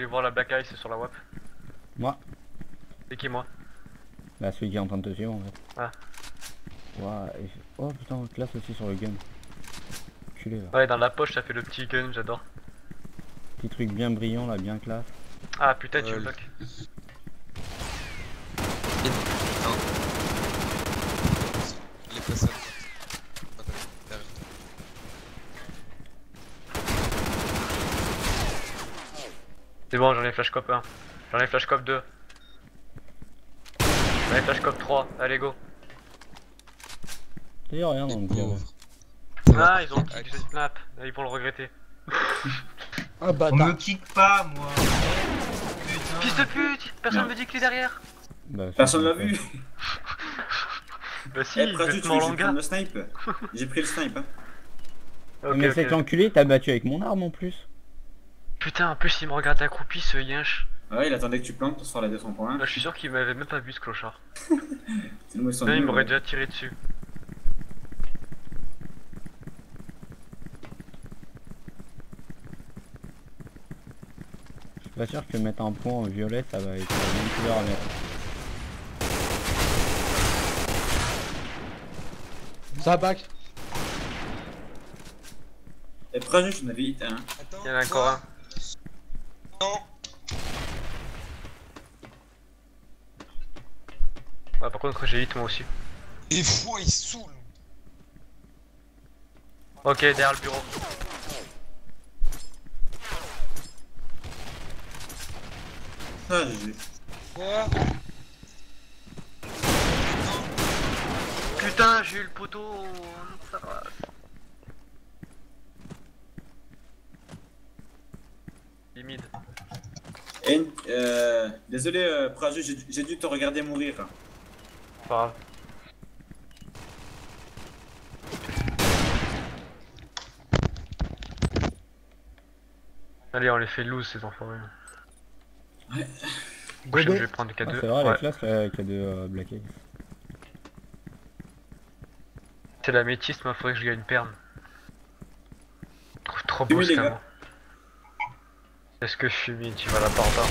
voulez voir la Black Ice sur la WAP? Moi. C'est qui moi? Bah celui qui est en train de te suivre en fait. Ah. Ouah, oh putain, classe aussi sur le gun. Culé là. Ouais, dans la poche ça fait le petit gun, j'adore. Petit truc bien brillant là, bien classe. Ah putain, tu me bloques. Non. Les personnes. C'est bon, j'en ai flash cop 1. J'en ai flash cop 2. J'en ai flash cop 3. Allez, go. Y'a rien dans le gun. Ah, ils ont kick cette map. Ils vont le regretter. Ah On bâtard. me kick pas, moi. Fils de pute! Personne me dit qu'il est derrière! Bah, Personne l'a vu. Bah si, Eh, il Praju, fait tu mon veux que je langa. prenne le snipe? J'ai pris le snipe, hein. Ok, mais ok. cet enculé, t'as battu avec mon arme en plus. Putain, en plus il me regarde accroupi ce yinche. Ouais, il attendait que tu plantes pour se faire la 200 Là, je suis sûr qu'il m'avait même pas vu ce clochard. Sinon, ils sont Là, il nuls, m'aurait ouais. déjà tiré dessus. Je suis pas sûr que mettre un point en violet, ça va être la même couleur à mettre. Ça back. Et Praju, je n'avais hit un. Il y en a encore un. Non. Ouais, par contre, j'ai hit moi aussi. Et fou, il saoule. Ok, derrière le bureau. Ah, GG. Quoi? Putain, j'ai eu le poteau. Ça va. Limite. Et, désolé, Praju, j'ai dû te regarder mourir. Pas grave. Allez, on les fait loose ces enfoirés. Ouais. Prochaine, Bébé. je vais prendre des Ah, K2. c'est vrai, Ouais. la classe là, qu'il y a de Black Eyes. C'est la métisse, mais il faudrait que je gagne perme. Trop Oui, beau les ce gars. canon. Est-ce que je suis mis? Tu vas la part là.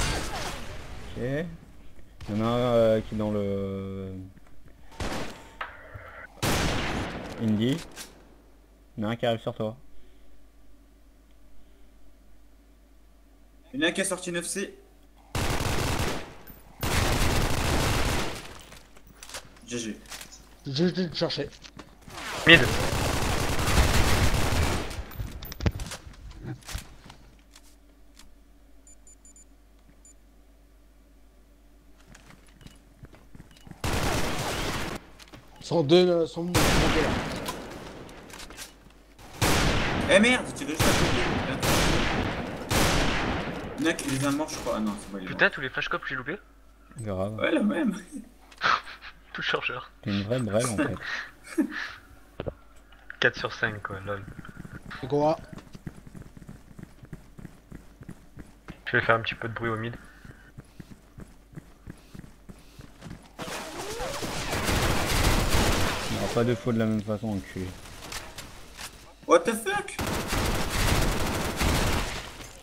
Ok. Il y en a un qui est dans le... Indie. Il y en a un qui arrive sur toi. Il y en a un qui est sorti 9C. GG. J'ai été te chercher. Mid. Sont deux, sont montés là. Eh merde, j'ai tiré juste à côté. Il y en a qui les a morts, je crois. Ah non, c'est pas les morts. Putain, tous les flash cops j'ai loupé. Grave. Ouais, la même. Tout chargeur. T'es une vraie brêle en fait. 4 sur 5 quoi, lol. Quoi? Je vais faire un petit peu de bruit au mid. Il n'y aura pas deux fois de la même façon enculé. What the fuck?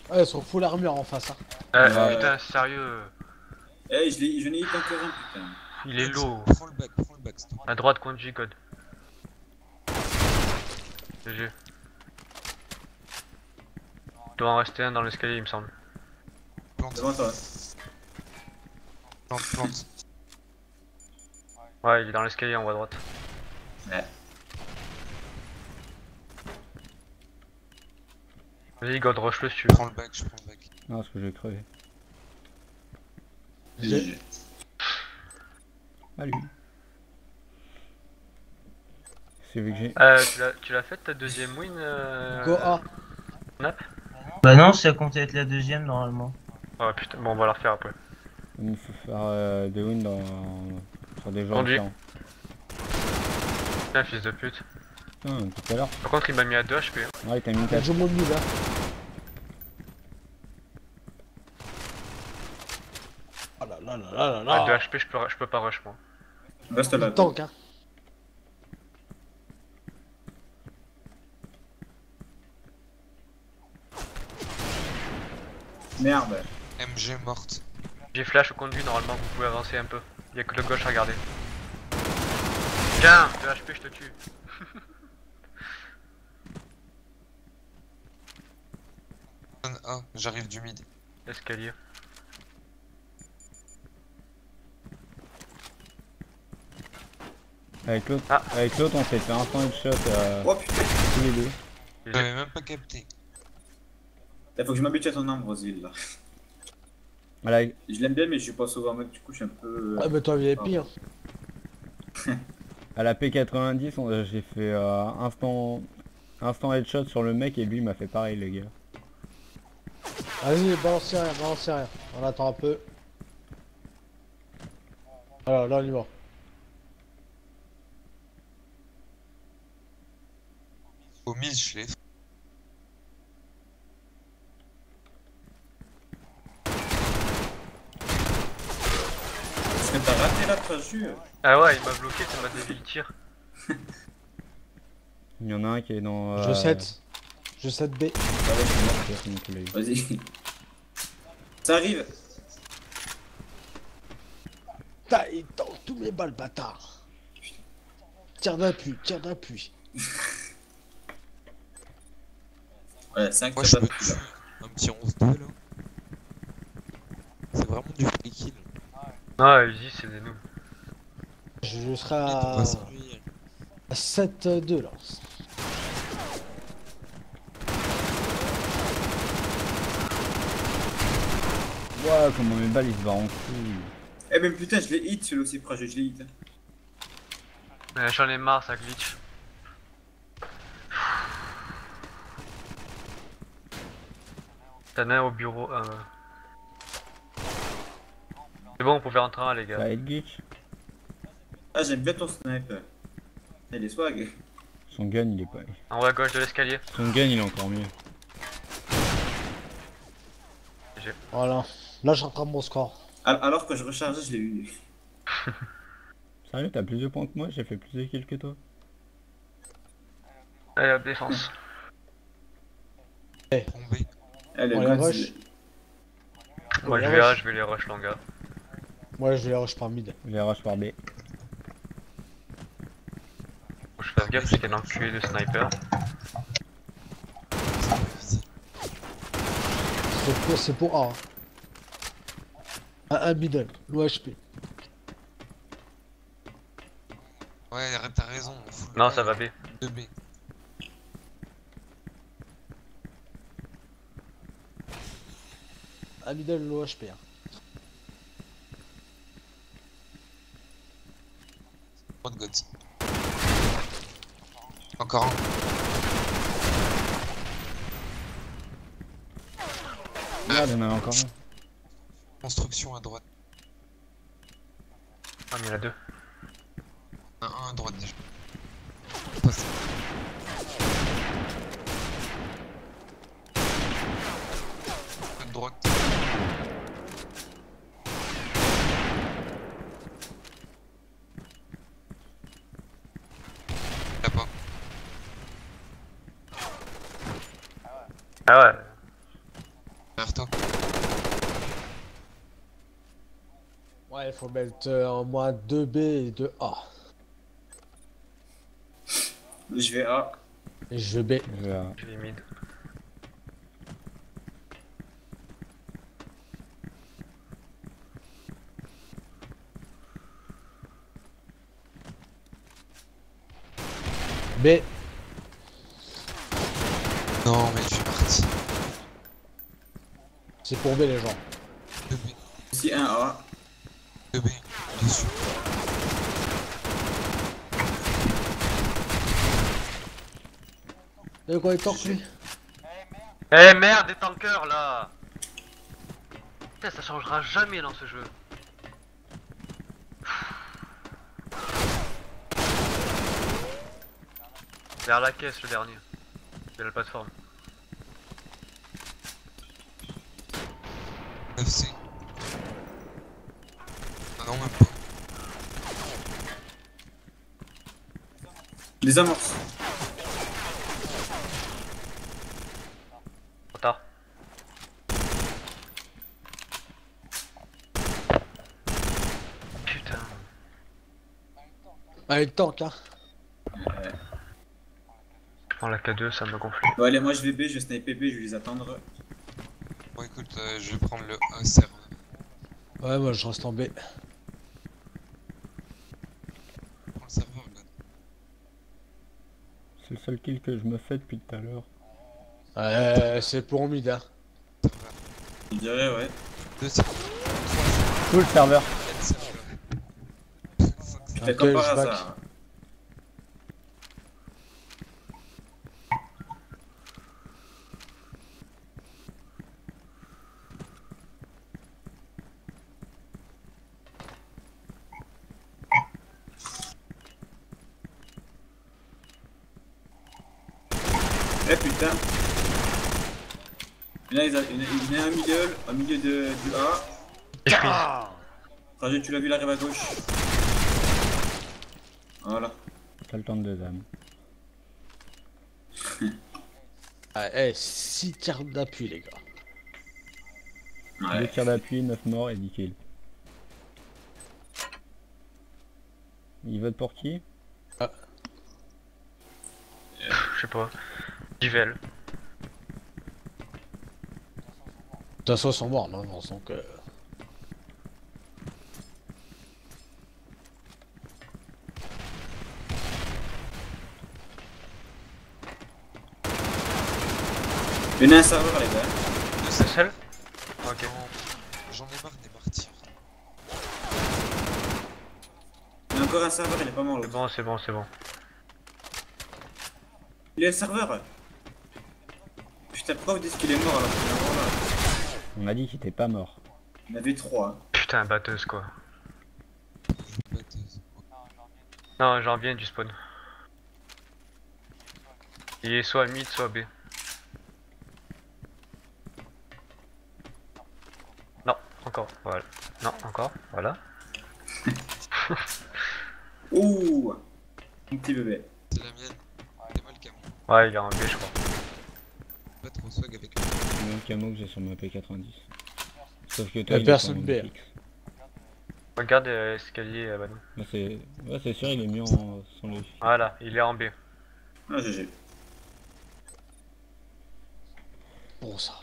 Ouais, ils sont full armure en face. Hein. Putain, sérieux. Eh, je n'ai hit encore un, putain. Il est low. Prends le back, s'il te plaît. À droite, contre J-Code. GG. Il doit en rester un dans l'escalier, il me semble. Plante, Devant toi. plante. Ouais, il est dans l'escalier en haut à droite. Ouais. Vas-y, God, rush-le si tu veux. Prends le back, je prends le back. Non, parce que je vais crever. GG. Salut. C'est vu que j'ai... Tu l'as fait ta deuxième win Go A. Nap? Bah non, ça comptait être la deuxième normalement. Ah putain, bon on va la refaire après. Il faut faire des wins sur des joueurs Conduis. différents. Putain, fils de pute. Putain, tout à l'heure. Par contre, il m'a mis à 2 HP. Hein. Ouais, t'as mis une 4. Je monte mid là. Oh là là là là là À 2 là. HP, je peux pas rush moi. Reste là. Il tank hein. Merde. MG morte. J'ai flash au conduit, normalement vous pouvez avancer un peu. Y'a que le gauche à regarder. Tiens, le HP je te tue. Zone A, j'arrive du mid. Escalier. Avec l'autre, Ah. on s'est fait un temps headshot Oh putain. tous les deux. J'avais même pas capté. Il faut que je m'habitue à ton nom, Brésil là. Voilà, Je l'aime bien, mais je suis pas souvent mec, du coup je suis un peu. Ouais, mais toi, VIP, hein. à la P90, j'ai fait instant headshot sur le mec et lui il m'a fait pareil les gars. Vas-y, balancez rien, balancez rien. On attend un peu. Alors, là, on y va. Au mid, je l'ai. Est-ce que t'as raté la trajectoire? Ah ouais, il m'a bloqué, ça m'a dévié le tir. Il y en a un qui est dans. Je 7. Je 7B. Ah ouais, c'est mort, c'est mon collègue. Vas-y. Ça arrive. Putain, il tente tous mes balles, bâtard. Tire d'appui, tire d'appui. Ouais, 5 Moi, je peux tuer un petit 11-2 là. C'est vraiment du free kill. Ah, Uzi, c'est des noobs. Je serai On à va s'ennuyer. 7-2 là. Ouah, comment mes balles ils se barrent en couille. Eh mais putain, je l'ai hit celui-là aussi, Prajeux, je l'ai hit. J'en ai marre, ça glitch. T'en as un au bureau. C'est bon, on peut faire un train, les Ça gars. va être glitch. Ah, j'aime bien ton sniper. Il est swag. Son gun il est pas. En haut à gauche de l'escalier. Son gun il est encore mieux. Voilà. Là, j'entends mon score. Alors que je rechargeais, je l'ai eu. Sérieux, t'as plus de points que moi, j'ai fait plus de kills que toi. Allez, hop, défense. Tombé. Eh, le On les gun, rush. c'est- Moi, les je vais A, rush. je vais les rush, long gars. Moi, je vais les rush par mid. J'ai rush par B. Faut que je fasse gaffe parce qu'il y a un enculé de sniper. C'est pour A. Un middle, l'OHP. Ouais, t'as raison. Non, ça va B. 2B. Un middle, l'OHP. Hein. Trop de gods. Encore un. Merde, il y en a encore un. Construction à droite. Ah, mais il y en a deux. Un à droite déjà. Passe. À droite. Là pas. Ah ouais. Derrière toi. Ouais, il faut mettre en moins 2B et 2A. Je vais A. Et je vais B. Je vais, Je vais mid. B. Non, mais je suis parti. C'est pour B les gens. 2B. Ici un A. 2B. Dessus. De quoi il torque lui? Eh merde, des tankers là. Putain, ça changera jamais dans ce jeu. Vers la caisse le dernier. C'est la plateforme. FC. Ah non, même pas. Les amorces. Trop tard. Allez, tank, hein. Je prends la K2, ça me gonfle. Bon, allez, moi je vais B, je vais sniper B, je vais les attendre. Bon, écoute, je vais prendre le A serveur. Ouais, moi, je reste en B. Prends le serveur, Glenn. C'est le seul kill que je me fais depuis tout à l'heure. C'est pour mid, hein. Serveur. Je dirais, ouais. 2 serveurs. 3 Tout le serveur. serveurs. C'était Ok, comme par je back. hasard. Eh putain. Là, il y en a un au milieu du A. Et puis, Rajut, tu l'as vu, il arrive à gauche. Voilà. T'as le temps de deux âmes. Ah, 6 tirs d'appui, les gars. 2 Ouais. tirs d'appui, 9 morts et 10 kills. Il vote pour qui? je sais pas. Givel. De toute façon, ils sont morts, non, donc... Il y en a un serveur, les gars. Le C'est seul? Ok. J'en ai marre des martyrs. Il y a encore un serveur, il est pas mort C'est l'autre. bon, c'est bon, c'est bon. Il est le serveur. Putain, pourquoi vous dites qu'il est mort alors qu'il est mort là? On a dit qu'il était pas mort. Il y en avait 3. Putain, batteuse quoi. Batteuse. Non, j'en viens du spawn. Il est soit mid, soit B. Non, encore, voilà. Non, encore, voilà. Ouh, un petit bébé. C'est la mienne. T'es mal camo. Ouais, il est en B, je crois. Pas trop swag avec lui. C'est le même camo que j'ai sur ma P90. Sauf que Y toi, a il est personne sur mon B. fixe. Regarde l'escalier, bah non. Bah, c'est... Ouais, c'est sûr, il est mis en... sans le... Voilà, il est en B. Ah, GG. Bon, ça.